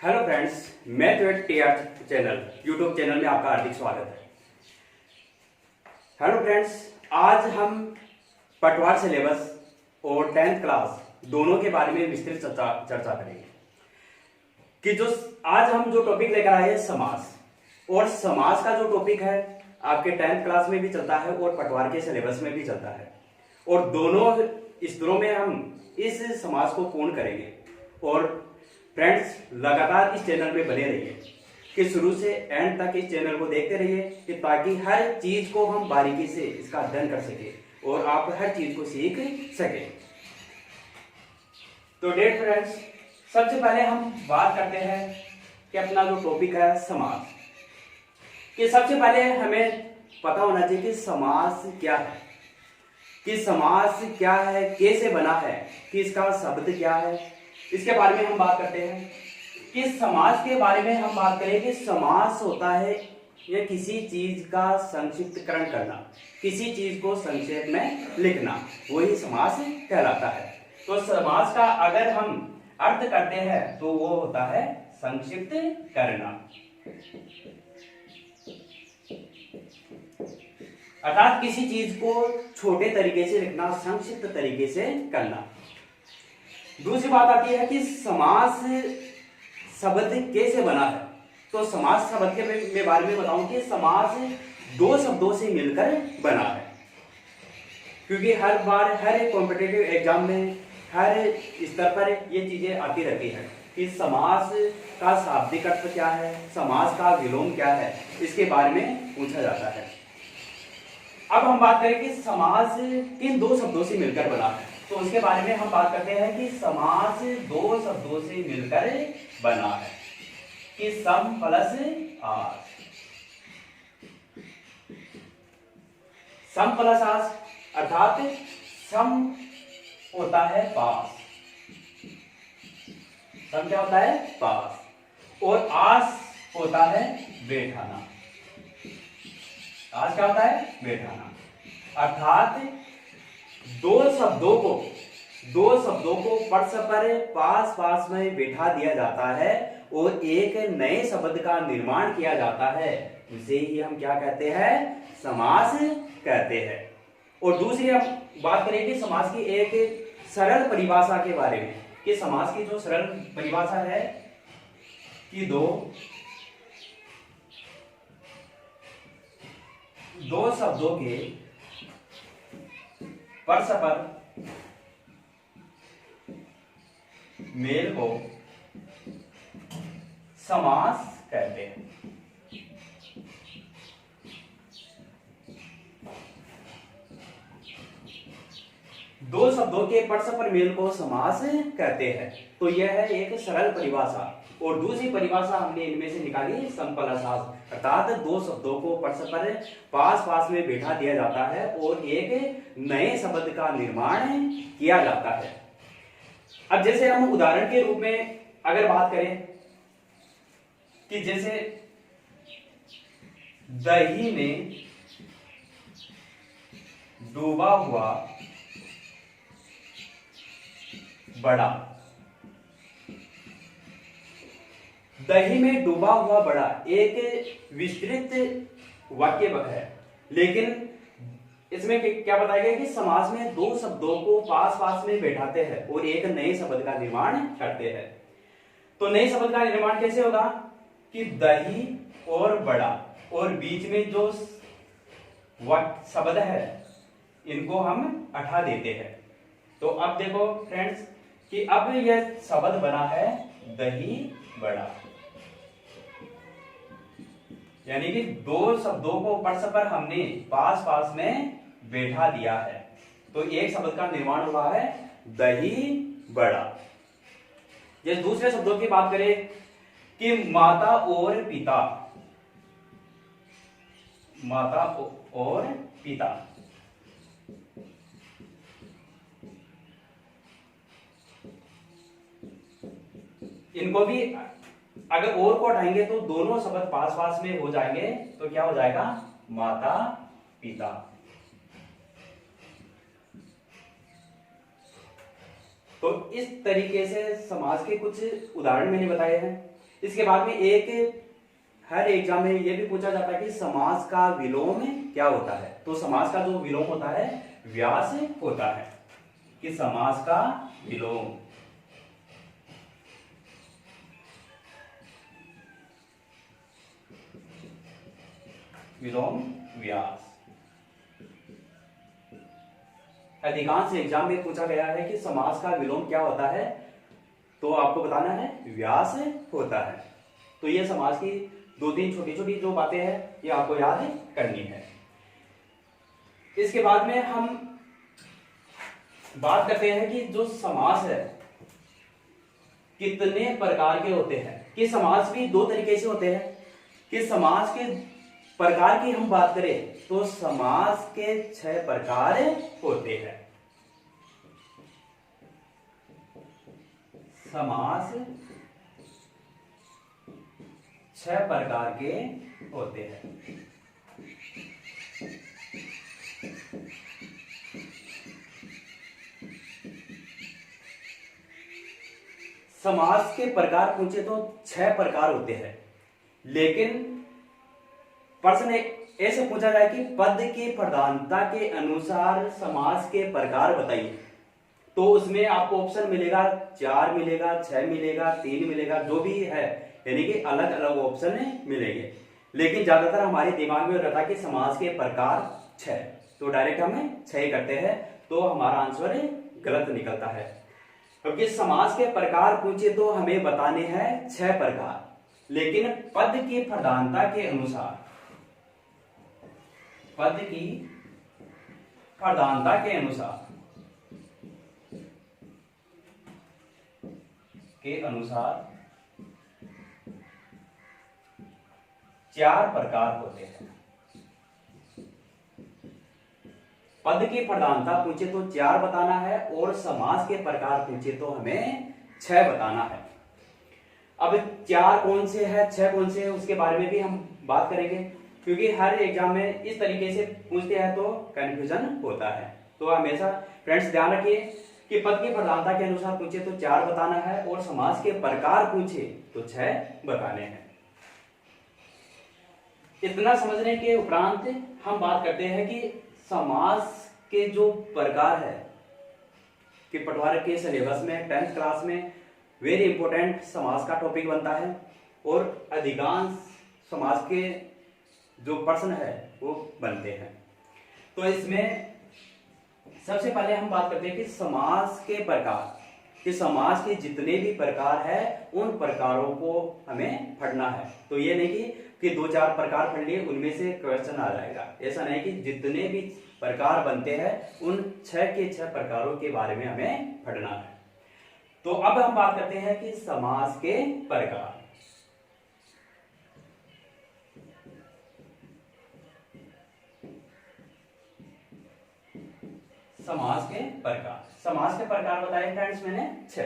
Hello friends, मैं ट्वेट TR channel YouTube channel में आपका हार्दिक स्वागत है। हेलो फ्रेंड्स, आज हम पटवार सिलेबस और 10th क्लास दोनों के बारे में विस्तृत चर्चा करेंगे कि जो आज हम जो टॉपिक लेकर आए हैं समास, और समास का जो टॉपिक है आपके 10th क्लास में भी चलता है और पटवार के सिलेबस में भी चलता है, और दोनों स्तरों में हम इस समास को पूर्ण करेंगे। और फ्रेंड्स, लगातार इस चैनल में बने रहिए कि शुरू से एंड तक इस चैनल को देखते रहिए कि ताकि हर चीज को हम बारीकी से इसका अध्ययन कर सके और आप हर चीज को सीख सके। तो डेट फ्रेंड्स, सबसे पहले हम बात करते हैं कि अपना जो टॉपिक है समास, कि सबसे पहले हमें पता होना चाहिए कि समास क्या है, कि समास क्या है, कैसे बना है, कि इसका शब्द क्या है, इसके बारे में हम बात करते हैं। कि समास के बारे में हम बात करें कि समास होता है यह किसी चीज का संक्षिप्तकरण करना, किसी चीज को संक्षेप में लिखना, वही समास कहलाता है। तो समास का अगर हम अर्थ करते हैं तो वो होता है संक्षिप्त करना, अर्थात किसी चीज को छोटे तरीके से लिखना, संक्षिप्त तरीके से करना। दूसरी बात आती है कि समास शब्द कैसे बना है। तो समास शब्द के बारे में बताऊं कि समास दो शब्दों से मिलकर बना है, क्योंकि हर बार हर एक कॉम्पिटिटिव एग्जाम में हर स्तर पर ये चीजें आती रहती है कि समास का शाब्दिक अर्थ क्या है, समास का विलोम क्या है, इसके बारे में पूछा जाता है। अब हम बात करें कि समास किन दो शब्दों से मिलकर बना है, तो उसके बारे में हम बात करते हैं कि समास दो शब्दों से मिलकर बना है, कि सम प्लस आस। सम प्लस आस अर्थात सम होता है पास, सम क्या होता है पास, और आस होता है बैठाना। आस क्या होता है बैठाना, अर्थात दो शब्दों को परस्पर पास पास में बैठा दिया जाता है और एक नए शब्द का निर्माण किया जाता है, उसे ही हम क्या कहते हैं, समास कहते हैं। और दूसरी हम बात करें कि समास की एक सरल परिभाषा के बारे में, कि समास की जो सरल परिभाषा है कि दो शब्दों के परस्पर मेल को समास कहते हैं। दो शब्दों के परस्पर मेल को समास कहते हैं। तो यह है एक सरल परिभाषा। और दूसरी परिभाषा हमने इनमें से निकाली सम प्लस आस, अर्थात दो शब्दों को परस्पर पास पास में बैठा दिया जाता है और एक नए शब्द का निर्माण किया जाता है। अब जैसे हम उदाहरण के रूप में अगर बात करें कि जैसे दही में डूबा हुआ बड़ा, दही में डूबा हुआ बड़ा एक विस्तृत वाक्य है, लेकिन इसमें क्या बताया गया कि समास में दो शब्दों को पास पास में बैठाते हैं और एक नए शब्द का निर्माण करते हैं। तो नए शब्द का निर्माण कैसे होगा कि दही और बड़ा, और बीच में जो शब्द है इनको हम हटा देते हैं। तो अब देखो फ्रेंड्स कि अब यह शब्द बना है दही बड़ा, यानी कि दो शब्दों को परस्पर हमने पास पास में बैठा दिया है, तो एक शब्द का निर्माण हुआ है दही बड़ा। जैसे दूसरे शब्दों की बात करें कि माता और पिता, माता और पिता, इनको भी अगर और को हटाएंगे तो दोनों शब्द पास पास में हो जाएंगे, तो क्या हो जाएगा माता पिता। तो इस तरीके से समास के कुछ उदाहरण मैंने बताए हैं। इसके बाद में एक हर एग्जाम में ये भी पूछा जाता है कि समास का विलोम क्या होता है। तो समास का जो विलोम होता है व्यास होता है, कि समास का विलोम व्यास। अधिकांश एग्जाम में पूछा गया है कि समास का विलोम क्या होता है, तो आपको बताना है व्यास होता है। तो ये समास की दो तीन छोटी छोटी जो बातें हैं ये आपको याद करनी है। इसके बाद में हम बात करते हैं कि जो समास है कितने प्रकार के होते हैं, कि समास भी दो तरीके से होते हैं। कि समास के प्रकार की हम बात करें तो समास के 6 प्रकार होते हैं। समास 6 प्रकार के होते हैं। समास के प्रकार पूछे तो 6 प्रकार होते हैं, लेकिन प्रश्न ऐसे पूछा जाए कि पद की प्रधानता के अनुसार समास के प्रकार बताइए, तो उसमें आपको ऑप्शन मिलेगा 4 मिलेगा, 6 मिलेगा, 3 मिलेगा, जो भी है, यानी कि अलग अलग ऑप्शन मिलेंगे। लेकिन ज्यादातर हमारे दिमाग में रहता है कि समास के प्रकार 6, तो डायरेक्ट हम 6 करते हैं, तो हमारा आंसर गलत निकलता है। क्योंकि समास के प्रकार पूछे तो हमें बताने हैं 6 प्रकार, लेकिन पद की प्रधानता के अनुसार, पद की प्रधानता के अनुसार 4 प्रकार होते हैं। पद की प्रधानता पूछे तो 4 बताना है, और समास के प्रकार पूछे तो हमें 6 बताना है। अब 4 कौन से है, 6 कौन से है, उसके बारे में भी हम बात करेंगे, क्योंकि हर एग्जाम में इस तरीके से पूछते हैं तो कंफ्यूजन होता है। तो हमेशा फ्रेंड्स ध्यान रखिए कि पद की प्रधानता के अनुसार पूछे तो 4 बताना है, और समास के प्रकार पूछे तो 6 बताने हैं। इतना समझने के उपरांत हम बात करते हैं कि समास के जो प्रकार है, कि पटवार के सिलेबस में 10th क्लास में वेरी इंपॉर्टेंट समास का टॉपिक बनता है, और अधिकांश समास के जो प्रश्न है वो बनते हैं। तो इसमें सबसे पहले हम बात करते हैं कि समास के प्रकार, कि समास के जितने भी प्रकार है उन प्रकारों को हमें पढ़ना है। तो ये नहीं कि 2-4 प्रकार पढ़ लिए उनमें से क्वेश्चन आ जाएगा, ऐसा नहीं, कि जितने भी प्रकार बनते हैं उन 6 के 6 प्रकारों के बारे में हमें पढ़ना है। तो अब हम बात करते हैं कि समास के प्रकार। समास के प्रकार, समास के प्रकार बताए फ्रेंड्स मैंने 6।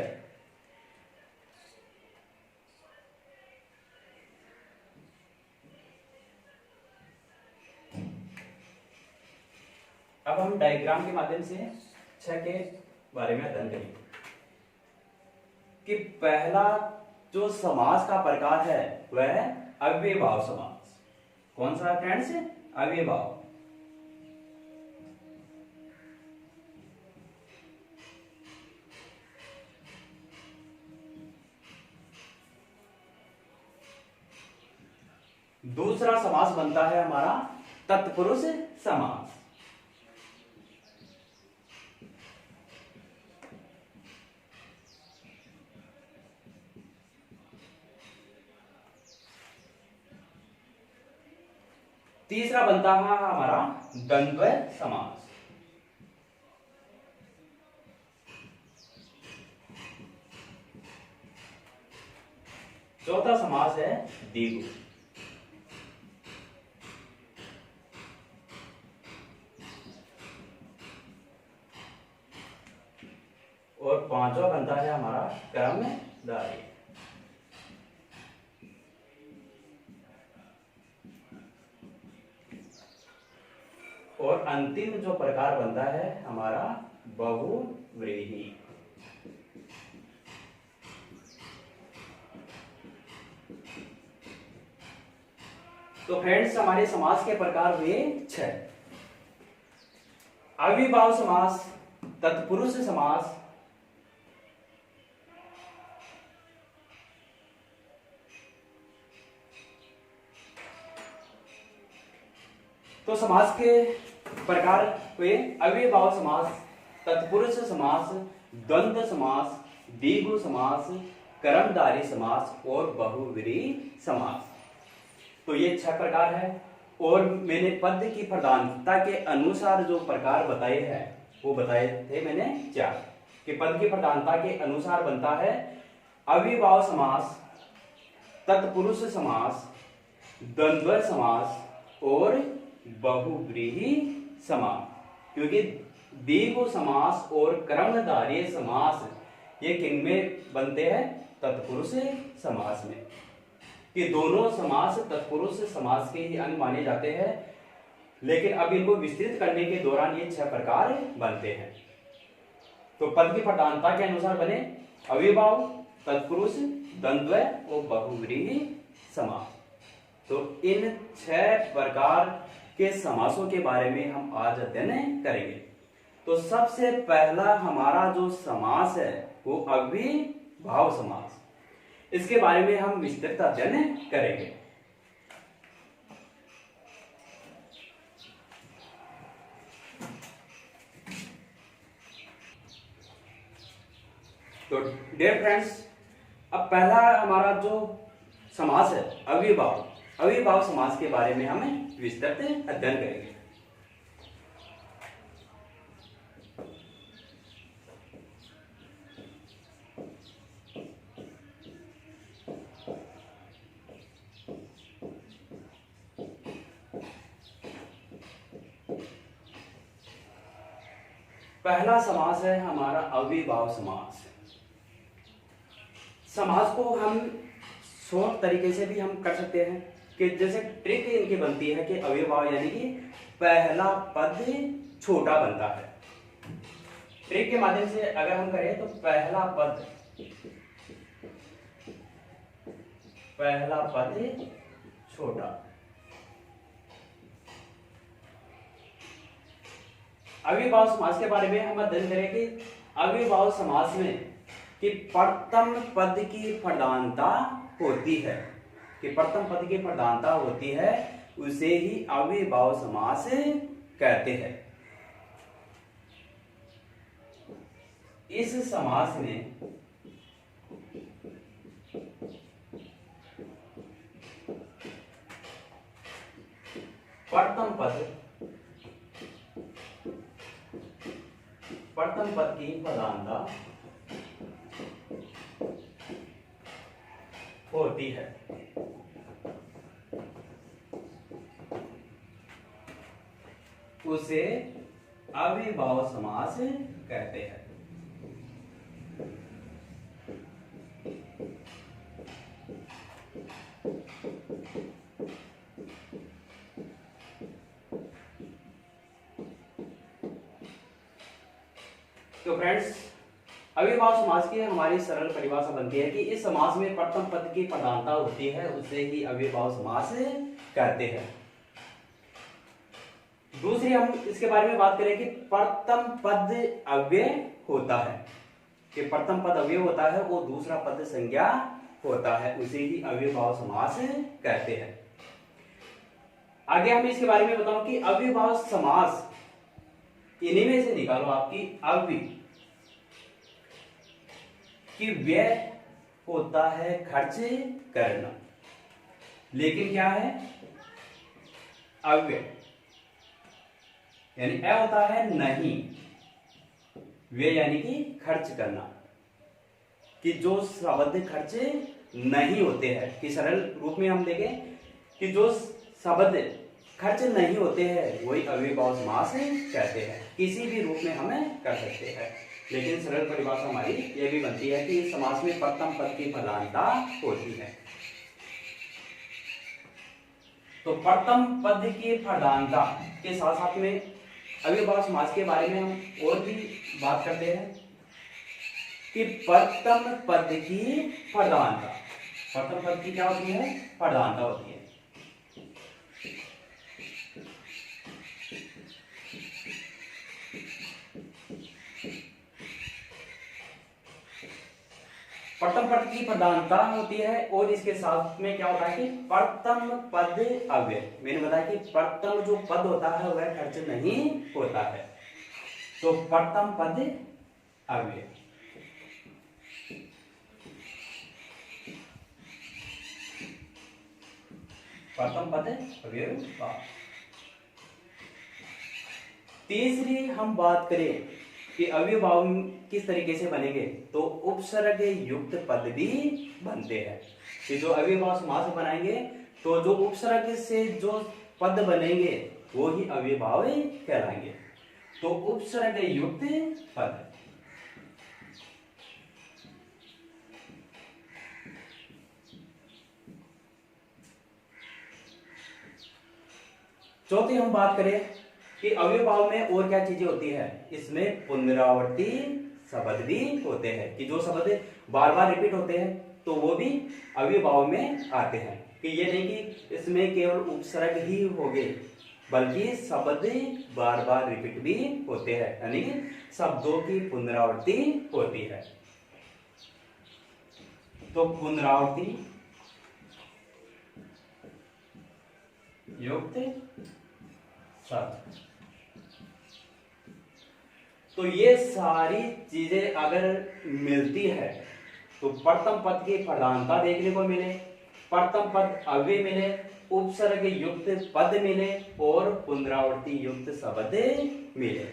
अब हम डायग्राम के माध्यम से 6 के बारे में अध्ययन करेंगे। कि पहला जो समास का प्रकार है वह है अव्ययभाव समास। कौन सा है फ्रेंड्स? अव्ययभाव। दूसरा समास बनता है हमारा तत्पुरुष समास। तीसरा बनता है हमारा द्वंद्व समास। चौथा समास है द्विगु। और पांचवा बनता है हमारा क्रमधारय। और अंतिम जो प्रकार बनता है हमारा बहुव्रीहि। तो फ्रेंड्स हमारे समास के प्रकार हुए 6। अविभाव समास, तत्पुरुष समास, तो समास के प्रकार हुए अविभाव समास, तत्पुरुष समास, द्वंद्व समास, द्विगु समास, कर्मधारय समास और बहुव्रीहि समास। तो ये 6 प्रकार है। और मैंने पद की प्रधानता के अनुसार जो प्रकार बताए हैं वो बताए थे मैंने 4 कि पद की प्रधानता के अनुसार बनता है अविभाव समास, तत्पुरुष समास, द्वंद्व समास और बहुव्रीहि समास। क्योंकि द्विगु समास और कर्मधारय समास ये किन में बनते हैं? तत्पुरुष समास में। कि दोनों समास तत्पुरुष समास के ही अंग माने जाते हैं, लेकिन अब इनको विस्तृत करने के दौरान ये 6 प्रकार बनते हैं। तो पद की प्रधानता के अनुसार बने अविभाव, तत्पुरुष, द्वंद्व और बहुव्रीहि समास। तो इन 6 प्रकार के समासों के बारे में हम आज अध्ययन करेंगे। तो सबसे पहला हमारा जो समास है वो अविभाव समास, इसके बारे में हम विस्तृत अध्ययन करेंगे। तो डियर फ्रेंड्स, अब पहला हमारा जो समास है अविभाव समास के बारे में हम विस्तृत अध्ययन करेंगे। पहला समास है हमारा अविभाव समास। समास को हम शॉर्ट तरीके से भी हम कर सकते हैं कि जैसे ट्रिक इनकी बनती है कि अविभाव यानी कि पहला पद छोटा बनता है। ट्रिक के माध्यम से अगर हम करें तो पहला पद छोटा। अविभाव समास के बारे में हम अध्ययन करें कि अविभाव समास में कि प्रथम पद की प्रधानता होती है, कि प्रथम पद की प्रधानता होती है, उसे ही अविभाव समास कहते हैं। इस समास में प्रथम पद की प्रधानता होती है। उसे अविभाव समास कहते हैं। तो फ्रेंड्स, अविभाव समास की हमारी सरल परिभाषा बनती है कि इस समास में प्रथम पद की प्रधानता होती है, उसे ही अविभाव समास कहते हैं। दूसरी हम इसके बारे में बात करें कि प्रथम पद अव्यय होता है, कि प्रथम पद अव्यय होता है वो दूसरा पद संज्ञा होता है, उसे ही अविभाव समास कहते हैं। आगे हम इसके बारे में बताऊं कि अविभाव समास इन्हीं में से निकालो आपकी अव्यय कि व्यय होता है खर्च करना, लेकिन क्या है अव्यय यानी अ होता है नहीं, व्यय यानी कि खर्च करना, कि जो शब्द खर्च नहीं होते हैं, कि सरल रूप में हम देखें कि जो शब्द खर्च नहीं होते हैं वही अविभाव समास कहते हैं। किसी भी रूप में हमें कर सकते हैं, लेकिन सरल परिभाषा हमारी ये भी बनती है कि इस समास में प्रथम पद की प्रधानता होती है। तो प्रथम पद की प्रधानता के साथ साथ में अविभाव समास के बारे में हम और भी बात करते हैं कि प्रथम पद की प्रधानता, प्रथम पद की क्या होती है? प्रधानता होती है। प्रथम पद की प्रधानता होती है और इसके साथ में क्या होता है कि प्रथम पद अव्यय। मैंने बताया कि प्रथम जो पद होता है वह खर्च नहीं होता है, तो प्रथम पद अव्यय। प्रथम पद अव्यय। तीसरी हम बात करें कि अव्ययभाव किस तरीके से बनेंगे, तो उपसर्ग युक्त पद भी बनते हैं। कि जो अव्ययभाव समास बनाएंगे तो जो उपसर्ग से जो पद बनेंगे वो ही अव्ययभाव कहलाएंगे। तो उपसर्ग युक्त पद। चौथी हम बात करें कि अव्ययभाव में और क्या चीजें होती है, इसमें पुनरावर्ती शब्द भी होते हैं। कि जो शब्द बार बार रिपीट होते हैं तो वो भी अव्ययभाव में आते हैं। कि ये नहीं कि इसमें केवल उपसर्ग ही होंगे, बल्कि शब्द बार बार रिपीट भी होते हैं, यानी कि शब्दों की पुनरावृत्ति होती है। तो पुनरावृत्ति युक्त शब्द। तो ये सारी चीजें अगर मिलती है तो प्रथम पद की प्रधानता देखने को मिले, प्रथम पद अव्यय मिले, उपसर्ग युक्त पद मिले और पुनरावृत्ति युक्त शब्द मिले,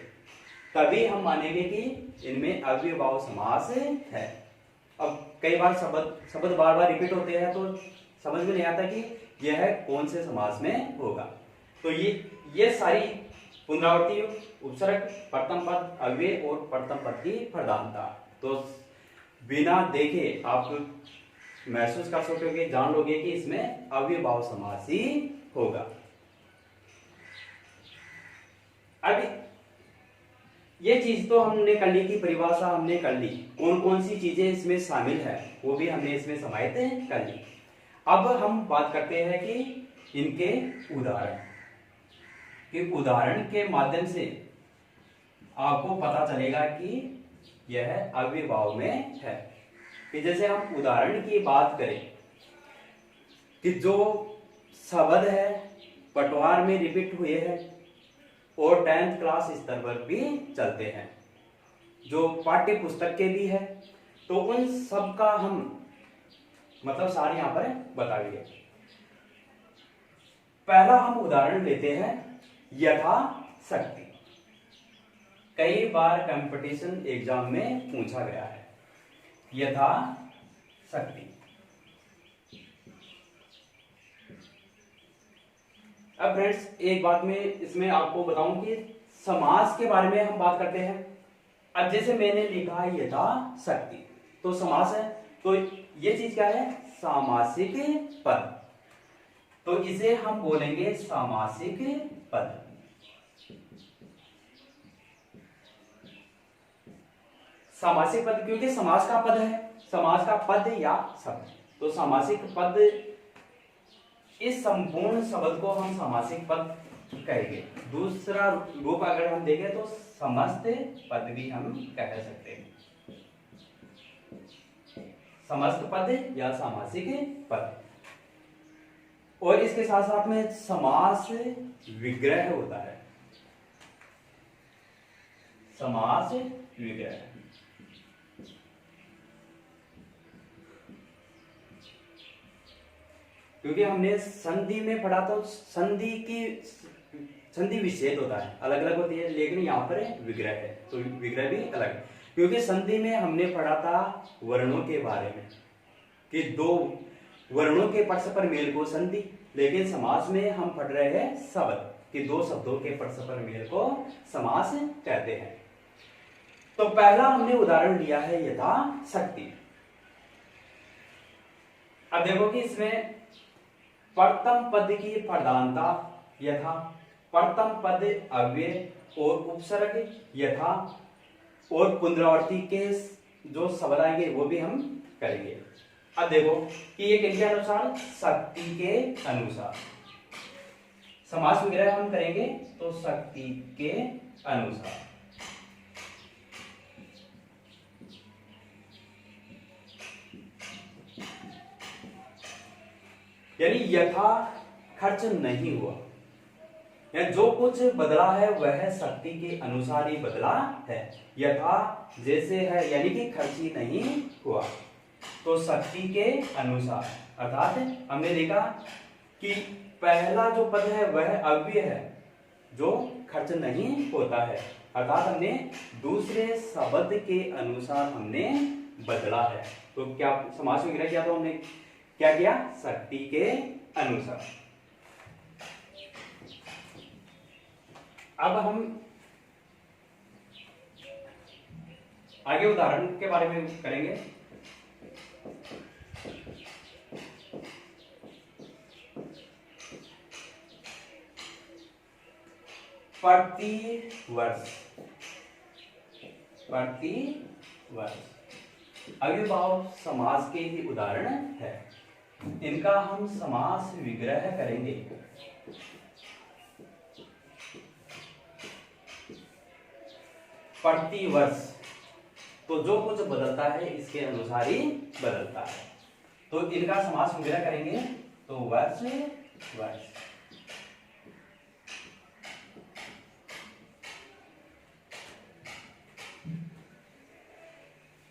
तभी हम मानेंगे कि इनमें अव्ययभाव समास है। अब कई बार शब्द बार बार रिपीट होते हैं तो समझ में नहीं आता कि यह कौन से समास में होगा। तो ये सारी पुनरावृत्ति, उपसर्ग, प्रथम पद अव्यय और प्रथम पद की प्रधानता, तो बिना देखे आप महसूस कर सकोगे, जान लोगे कि इसमें अव्ययभाव समास ही होगा। अब ये चीज तो हमने कर ली, की परिभाषा हमने कर ली, कौन कौन सी चीजें इसमें शामिल है वो भी हमने इसमें समाहित कर ली। अब हम बात करते हैं कि इनके उदाहरण, कि उदाहरण के माध्यम से आपको पता चलेगा कि यह अव्ययभाव में है। कि जैसे हम उदाहरण की बात करें कि जो शब्द है पटवार में रिपीट हुए हैं और 10th क्लास स्तर पर भी चलते हैं, जो पाठ्य पुस्तक के भी है, तो उन सब का हम मतलब सारे यहां पर बताएंगे। पहला हम उदाहरण लेते हैं यथाशक्ति। कई बार कंपटीशन एग्जाम में पूछा गया है यथाशक्ति। अब फ्रेंड्स एक बात में इसमें आपको बताऊं कि समास के बारे में हम बात करते हैं। अब जैसे मैंने लिखा है यथाशक्ति, तो समास है, तो ये चीज क्या है, सामासिक पद, तो इसे हम बोलेंगे सामासिक पद। सामासिक पद क्योंकि समास का पद है, समास का पद या शब्द, तो सामासिक पद, इस संपूर्ण शब्द को हम सामासिक पद कहेंगे। दूसरा रूप अगर हम देखें तो समस्त पद भी हम कह सकते हैं, समस्त पद या सामासिक पद। और इसके साथ साथ में समास विग्रह होता है, समास विग्रह। क्योंकि हमने संधि में पढ़ा तो संधि विच्छेद होता है, अलग अलग होती है, लेकिन यहाँ पर विग्रह है तो विग्रह भी अलग है। क्योंकि संधि में हमने पढ़ा था वर्णों के बारे में कि दो वर्णों के परस्पर मेल को संधि, लेकिन समास में हम पढ़ रहे हैं शब्द कि दो शब्दों के परस्पर मेल को समास कहते हैं। तो पहला हमने उदाहरण लिया है यथाशक्ति। अब देखो कि इसमें प्रथम पद की प्रधानता यथा, प्रथम पद अव्यय और उपसर्ग यथा और पुनरावृत्ति के जो शब्द आएंगे वो भी हम करेंगे। अब देखो कि ये किनके अनुसार, शक्ति के अनुसार। समास विग्रह हम करेंगे तो शक्ति के अनुसार। यानी यथा खर्च नहीं हुआ, या जो कुछ बदला है वह शक्ति के अनुसार ही बदला है। यथा जैसे है यानी कि खर्च ही नहीं हुआ, तो शक्ति के अनुसार, अर्थात हमने देखा कि पहला जो पद है वह अव्यय है जो खर्च नहीं होता है, अर्थात हमने दूसरे शब्द के अनुसार हमने बदला है। तो क्या समास विग्रह किया, तो हमने क्या किया, शक्ति के अनुसार। अब हम आगे उदाहरण के बारे में करेंगे। प्रतिवर्ष, प्रतिवर्ष अव्ययभाव समास के ही उदाहरण है। इनका हम समास विग्रह करेंगे। प्रतिवर्ष, तो जो कुछ बदलता है इसके अनुसार ही बदलता है, तो इनका समास विग्रह करेंगे। तो वर्ष, वर्ष।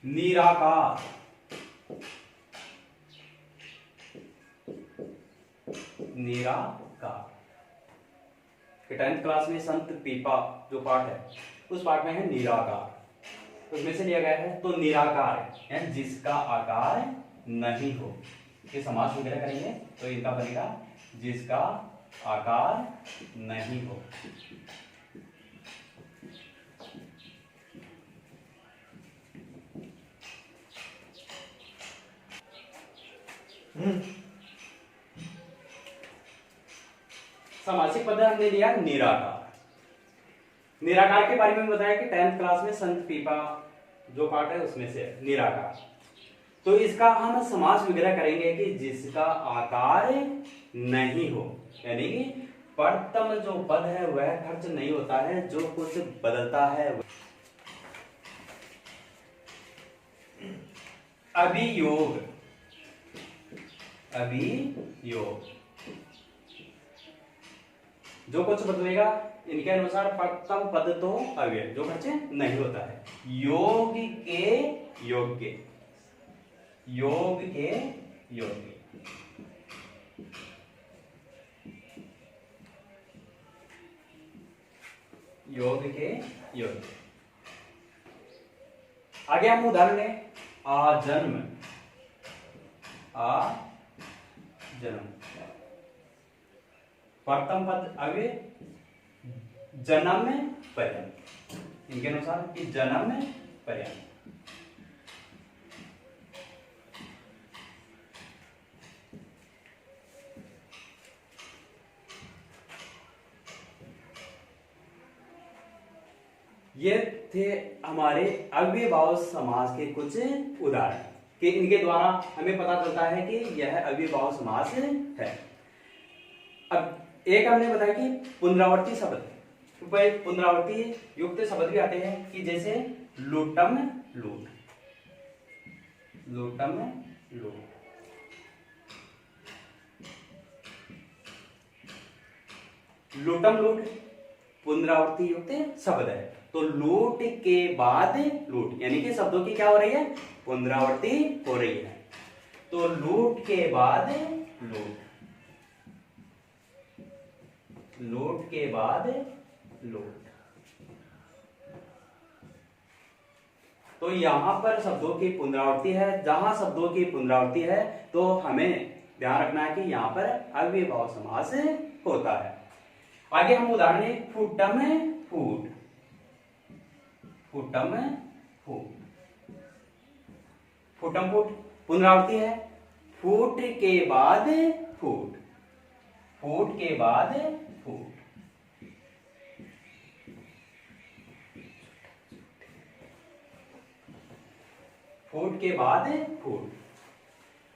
निराकार, निराकार। 10th क्लास में संत पीपा जो पाठ है उस पाठ में है निराकार, उसमें से लिया गया है। तो निराकार है जिसका आकार नहीं हो, ये समास वगैरह करेंगे तो इनका बनेगा जिसका आकार नहीं हो। समासिक पद हमने लिया निराकार। निराकार के बारे में बताया कि 10th क्लास में संत पीपा जो पाठ है उसमें से निराकार। तो इसका हम समास विग्रह करेंगे कि जिसका आकार नहीं हो, यानी कि प्रथम जो पद है वह खर्च नहीं होता है, जो कुछ बदलता है। अभियोग, अभियोग जो कुछ बदलेगा इनके अनुसार प्रथम पद तो अव्यय जो खर्च नहीं होता है। योग के योग्य, योग के योग्य, योग के योग्य। आगे हम उदाहरण लें। आजन्म, आजन्म प्रथम पद अव्यय, जन्म पर्यंत, इनके अनुसार कि जन्म पर्यंत। ये थे हमारे अव्ययभाव समास के कुछ उदाहरण कि इनके द्वारा हमें पता चलता है कि यह अव्ययभाव समास है। अब एक हमने बताया कि पुनरावर्ती शब्द, पुनरावर्ती युक्त शब्द भी आते हैं कि जैसे लूटम लूट, लूटम लूट। लूटम लूट पुनरावर्ती युक्त शब्द है, तो लूट के बाद लूट, यानी कि शब्दों की क्या हो रही है, पुनरावर्ती हो रही है। तो लूट के बाद लूट, लूट के बाद लूट। तो यहां पर शब्दों की पुनरावृत्ति है, जहां शब्दों की पुनरावृत्ति है तो हमें ध्यान रखना है कि यहां पर अव्ययभाव समास होता है। आगे हम उदाहरण फूटम फूट, फूटम फूट, फूटम फूट पुनरावृत्ति है। फूट के बाद फूट, फूट के बाद फूट। फूट के बाद फूट।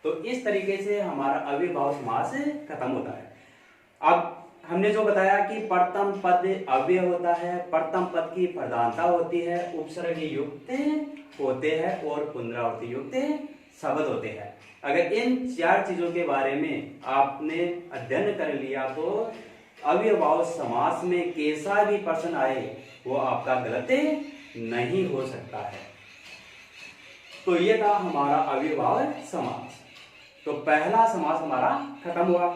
तो इस तरीके से हमारा अव्ययभाव समास खत्म होता है। अब हमने जो बताया कि प्रथम पद अव्यय होता है, प्रथम पद की प्रधानता होती है, उपसर्ग युक्त होते हैं और पुनरावृत्ति युक्त शब्द होते हैं। अगर इन 4 चीजों के बारे में आपने अध्ययन कर लिया तो अव्ययभाव समास में कैसा भी प्रश्न आए वो आपका गलत नहीं हो सकता है। तो ये था हमारा अव्ययभाव समास। तो पहला समास हमारा खत्म हुआ।